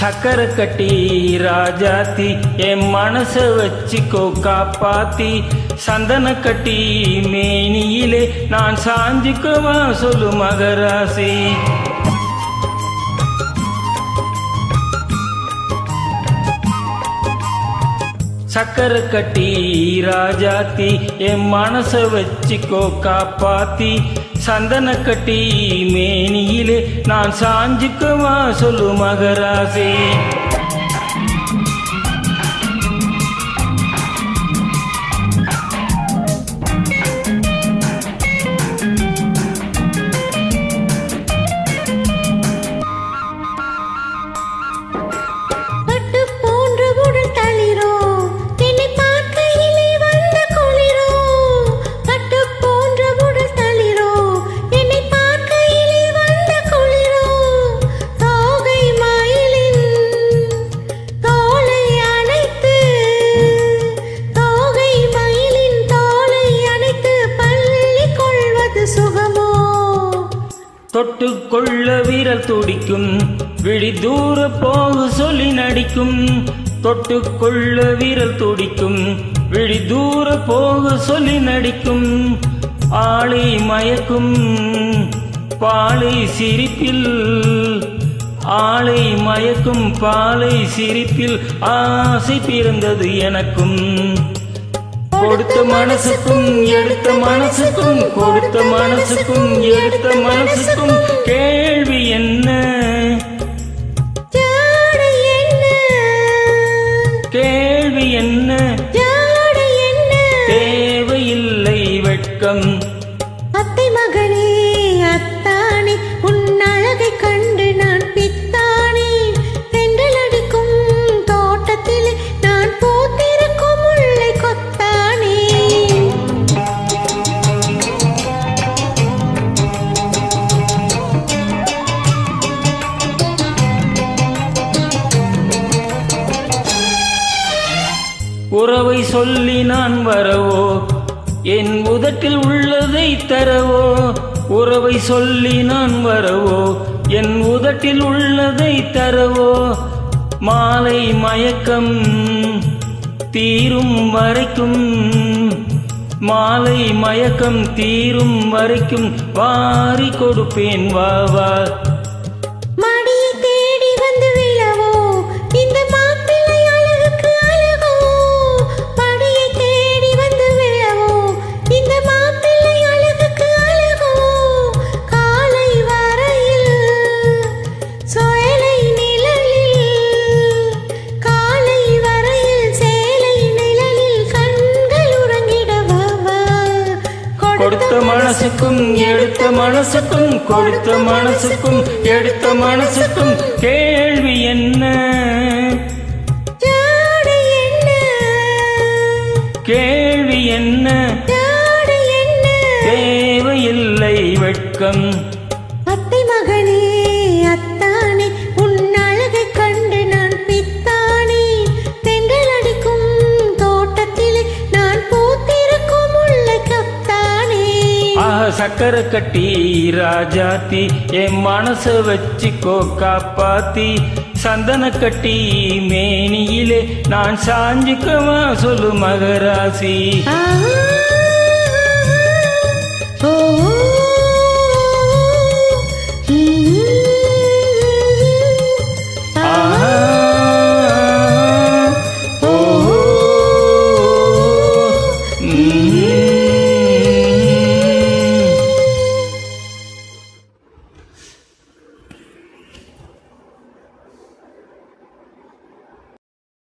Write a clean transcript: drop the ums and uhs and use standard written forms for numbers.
சக்கரை கட்டி ராஜாத்தி என் மனச வச்சுக்கோ காப்பாத்தி சந்தன கட்டி மேனியிலே நான் சாஞ்சுக்குவா சொல்லு மகராசி. சக்கரை கட்டி ராஜாத்தி என் மனச வச்சுக்கோ காப்பாத்தி சந்தன கட்டி மேனியிலே நான் சாஞ்சுக்குவா சொல்லு மகராசி. தொட்டுக்கொள்ள வீரல் துடிக்கும் விழி தூர போகு சொல்லி நடிக்கும். தொட்டுக்கொள்ள வீரல் துடிக்கும் விழி தூர போகு சொல்லி நடிக்கும். ஆளை மயக்கும் பாலை சிரிப்பில் ஆளை மயக்கும் பாலை சிரிப்பில் ஆசை பிறந்தது எனக்கும். கொடுத்த மனசுக்கும் எடுத்த மனசுக்கும் கொடுத்த மனசுக்கும் எடுத்த மனசுக்கும் கேள்வி என்ன கேள்வி என்ன தேவையில்லை வெட்கம். அத்தை மகனே அத்தானே உன் அழகை கண்டு நான் பித்தானே. தென்றல் அடிக்கும் தோட்டத்திலே நான் பூத்திருக்கும் முல்லை கொத்தானே. உறவை சொல்லி நான் வரவோ என் உதட்டில் உள்ளதை தரவோ. உறவை சொல்லி நான் வரவோ என் உதட்டில் உள்ளதை தரவோ. மாலை மயக்கம் தீரும் வரைக்கும் மாலை மயக்கம் தீரும் வரைக்கும் வாரி கொடுப்பேன் வா வா. மடியை தேடி வந்து விழவோ இந்த மாப்பிள்ளை அழகுக்கு அழகோ. மடியை தேடி வந்து விழவோ இந்த மாப்பிள்ளை அழகுக்கு அழகோ. காலை வரையில் சேலை நிழலில் காலை வரையில் சேலை நிழலில் கண்கள் உறங்கிடவா. கொடுத்த மனசுக்கும் எடுத்த மனசுக்கும் கொடுத்த மனசுக்கும் எடுத்த மனசுக்கும் கேள்வி என்ன கேள்வி என்ன தேவையில்லை வெட்கம். அத்தை மகனே அத்தானே உன் அழகை கண்டு நான் பித்தானே. தென்றல் அடிக்கும் தோட்டத்திலே நான் பூத்திருக்கும் முல்லை கொத்தானே. சக்கரை கட்டி ராஜாத்தி என் மனச வச்சுக்கோ காப்பாத்தி சந்தன கட்டி மேனியிலே நான் சாஞ்சுக்கவா சொல்லு மகராசி. ஓ